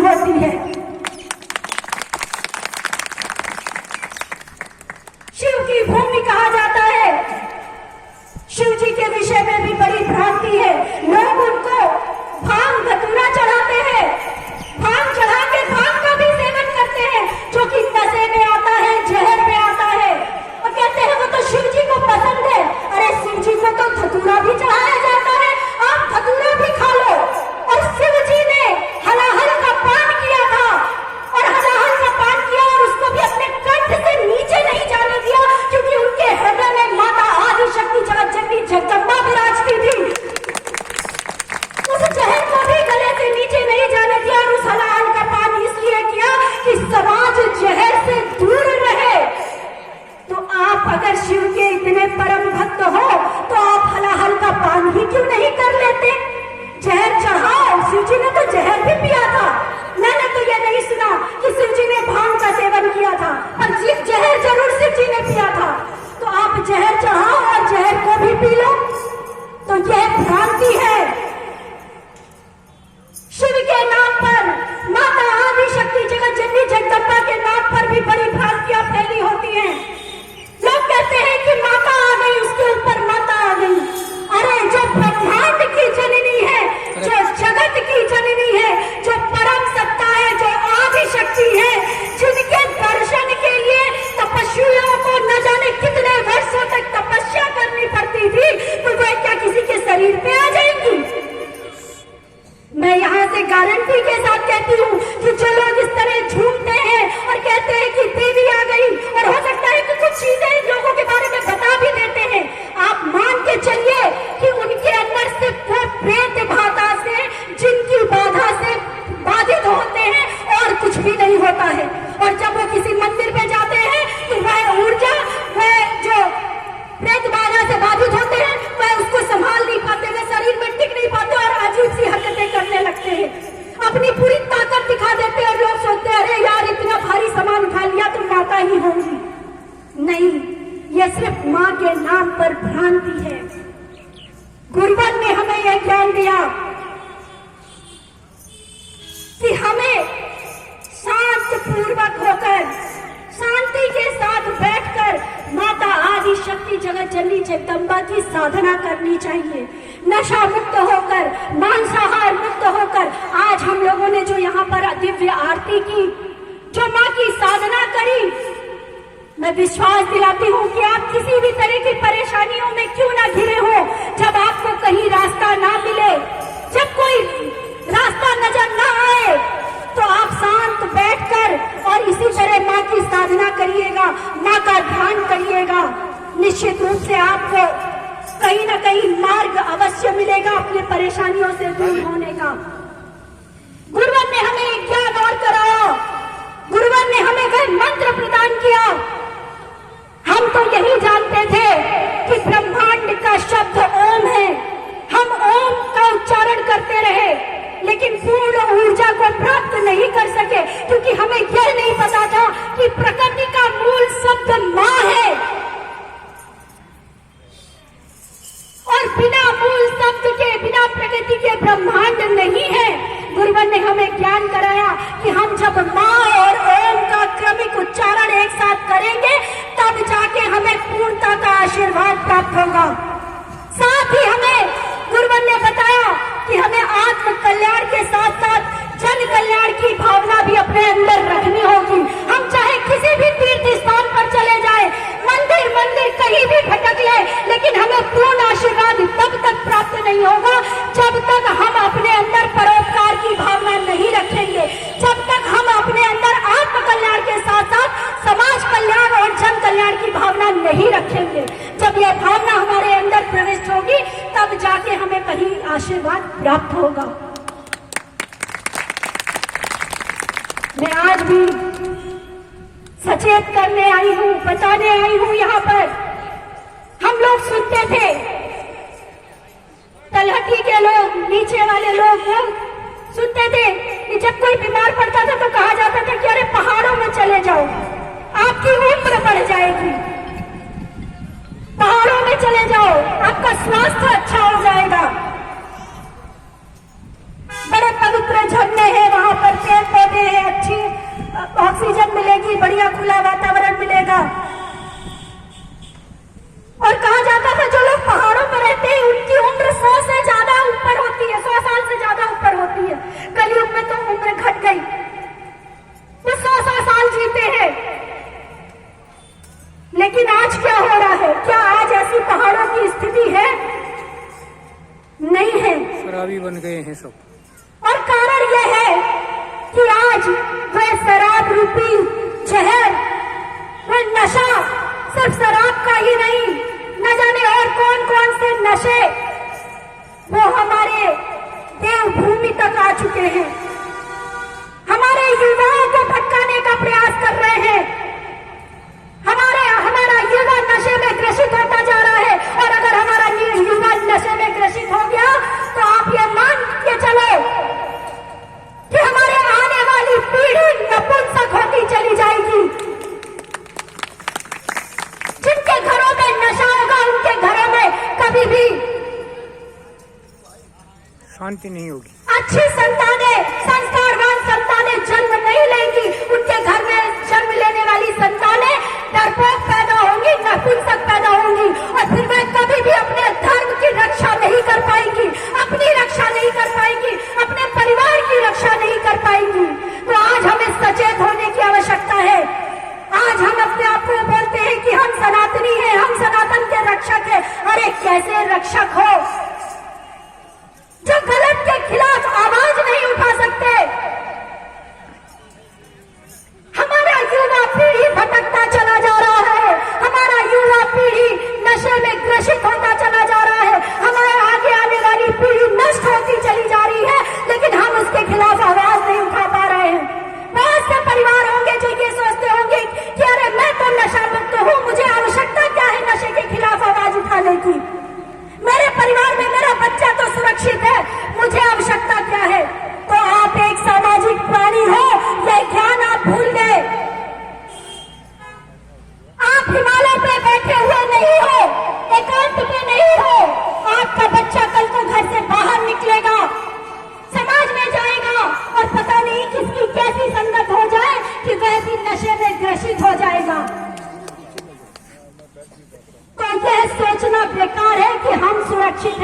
होती है। शिव की भूमि कहा जाता है। शिव जी के विषय में भी बड़ी भ्रांति है। लोग उनको भांग धतूरा चढ़ाते हैं, भांग चढ़ा के भांग का भी सेवन करते हैं, जो कि नशे में आता है, जहर में आता है, और कहते हैं वो तो शिव जी को पसंद है। अरे शिव जी को तो धतूरा भी चढ़ाया जाता है, आप धतूरा भी खा लो। और शिव जी ने हलाहल का पान किया था, और हलाहल का पान किया और उसको भी अपने कंठ से नीचे नहीं जाने दिया, क्योंकि उनके हृदय में माता आदि शक्ति जगत जननी जगदम्बा विराजती थी। उस जहर को भी गले से नीचे नहीं जाने दिया, और उस हलाहल का पान इसलिए किया कि समाज जहर से दूर रहे। तो आप अगर शिव के इतने परम भक्त हो तो आप हलाहल का पान ही क्यों नहीं कर लेते? जहर चढ़ाओ। शिव जी ने तो जहर भी पिया था। मैंने तो ये नहीं सुना कि शिव जी ने भांग का सेवन किया था, पर जहर जरूर शिव जी ने पिया था। तो आप जहर चढ़ाओ और जहर को भी पी लो, तो यह भ्रांति है। शिव के नाम पर, माता आदि शक्ति जगत जननी जगदम्बा के नाम पर भी बड़ी भ्रांतियां फैली होती हैं। लोग कहते हैं कि माता आ गई, उसके ऊपर माता आ गई। अरे जो ब्रह्मांड की जननी है, जो जगत की जननी है, जो परम सत्ता है, जो आदि शक्ति है, जिनके दर्शन के लिए तपस्वियों को न जाने कितने वर्षों तक तपस्या करनी पड़ती थी, तो वह क्या किसी के शरीर पे आ जाएंगी? मैं यहाँ से गारंटी के साथ कहती हूँ कि जो लोग इस तरह झूमते हैं और कहते हैं कि देवी आ गई, और हो सकता है कि कुछ चीजें लोगों के बारे में बता भी देते हैं, आप मान के चलिए कि उनके अंदर से वो प्रेत बाधा से, जिनकी बाधा से बाधित होते हैं, और कुछ भी नहीं होता है। और जब वो किसी मंदिर में जाते हैं तो वह ऊर्जा, वह जो प्रेत बाधा से बाधित होते हैं, वह उसको संभाल नहीं पाते, वह शरीर में टिक नहीं पाते और अजीब सी हरकतें करने लगते हैं, अपनी पूरी ताकत दिखा देते हैं, और लोग सोचते हैं अरे यार इतना भारी सामान उठा लिया तो माता ही होंगी। नहीं, यह सिर्फ माँ के नाम पर भ्रांति है। गुरुवन ने हमें यह ज्ञान दिया कि हमें शांत पूर्वक होकर, शांति के साथ बैठकर माता आदि शक्ति जगत जननी जगदम्बा की साधना करनी चाहिए। नशा मुक्त होकर, मांसाहार मुक्त होकर। आज हम लोगों ने जो यहाँ पर दिव्य आरती की, जो माँ की साधना करी, मैं विश्वास दिलाती हूँ कि आप किसी भी तरह की परेशानियों में क्यों ना घिरे हो, जब आपको कहीं रास्ता ना मिले, जब कोई रास्ता नजर ना आए, तो आप शांत बैठकर और इसी तरह माँ की साधना करिएगा, माँ का ध्यान करिएगा। निश्चित रूप से आपको कहीं ना कहीं मार्ग अवश्य मिलेगा अपने परेशानियों से दूर होने का। गुरुवन ने हमें ज्ञान और कराया, गुरुवन ने हमें वह मंत्र प्रदान किया। हम तो यही जानते थे कि ब्रह्मांड का शब्द ओम है, हम ओम का उच्चारण करते रहे, लेकिन पूर्ण ऊर्जा को प्राप्त नहीं कर सके, क्योंकि हमें यह नहीं पता था कि प्रकृति का मूल शब्द माँ है, और बिना मूल शब्द के, बिना प्रकृति के ब्रह्मांड नहीं है। गुरुवन ने हमें ज्ञान कराया कि हम जब माँ और ओम का क्रमिक उच्चारण एक साथ करेंगे, तब जाके हमें पूर्णता का आशीर्वाद प्राप्त होगा। साथ ही हमें गुरुवन ने बताया कि हमें आत्म कल्याण के साथ साथ जन कल्याण की भावना भी अपने अंदर रखनी होगी। हम चाहे किसी भी तीर्थ स्थान पर चले जाए, मंदिर मंदिर कहीं भी भटक ले, लेकिन हमें पूर्ण आशीर्वाद तब तक प्राप्त नहीं होगा जब तक हम अपने अंदर परोपकार की भावना नहीं रखेंगे, जब तक हम अपने अंदर आत्म कल्याण के साथ साथ समाज कल्याण और जन कल्याण की भावना नहीं रखेंगे। जब यह भावना हमारे अंदर प्रविष्ट होगी, तब जाके हमें कहीं आशीर्वाद प्राप्त होगा। मैं आज भी सचेत करने आई हूँ, बताने आई हूँ। यहाँ पर हम लोग सुनते थे, तलहटी के लोग, नीचे वाले लोग सुनते थे कि जब कोई बीमार पड़ता था तो कहा जाता था कि अरे पहाड़ों में चले जाओ, आपकी उम्र बढ़ जाएगी, पहाड़ों में चले जाओ, आपका स्वास्थ्य अच्छा हो जाएगा। बड़े पवित्र झरने हैं वहां पर, पेड़ शराबी बन गए हैं सब। और कारण यह है कि आज वह शराब रूपी जहर, वह नशा सिर्फ शराब का ही नहीं, न जाने और कौन कौन से नशे वो हमारे देवभूमि तक आ चुके हैं। हमारे युवाओं को भटकाने का प्रयास कर रहे हैं। हमारा युवा नशे में ग्रसित होता जा रहा है, और अगर हमारा युवा नशे में ग्रसित हो गया तो आप ये मान के चलो कि हमारे आने वाली पीढ़ी नपुंसक होती चली जाएगी। जिनके घरों में नशा होगा उनके घरों में कभी भी शांति नहीं होगी। अच्छी संतानें, संस्कारवान संतानें जन्म नहीं लेंगी। उनके घर में जन्म लेने वाली संतानें डरपोक पैदा होंगी, नपुंसक पैदा होंगी, और फिर वे कभी भी अपने धर्म की रक्षा नहीं कर पाएंगी, अपनी रक्षा नहीं कर पाएंगी, अपने परिवार की रक्षा नहीं कर पाएंगी। तो आज हमें सचेत होने की आवश्यकता है। आज हम अपने आप को बोलते हैं कि हम सनातनी हैं, हम सनातन के रक्षक हैं। अरे कैसे रक्षक हो जो गलत के खिलाफ आवाज नहीं उठा सकते? हमारा युवा पीढ़ी भटकता चला जा रहा है, हमारा युवा पीढ़ी नशे में ग्रसित होता चला जा रहा है, हमारे आगे आने वाली पीढ़ी नष्ट होती चली जा रही है, लेकिन हम उसके खिलाफ आवाज नहीं उठा पा रहे हैं। बहुत से परिवार होंगे जो ये सोचते होंगे कि अरे मैं तो नशा मुक्त हूँ, मुझे आवश्यकता क्या है नशे के खिलाफ आवाज उठाने की? मेरे परिवार में मेरा बच्चा तो सुरक्षित है, मुझे आवश्यकता क्या है? तो आप एक सामाजिक प्राणी हो, यह ज्ञान आप भूल गए। आप हिमालय पे बैठे हुए नहीं हो, एकांत में नहीं हो। आपका बच्चा कल को घर से बाहर निकलेगा, समाज में जाएगा, और पता नहीं किसकी कैसी संगत हो जाए कि वह भी नशे में ग्रसित हो जाएगा। तो यह सोचना बेकार है कि हम सुरक्षित हैं।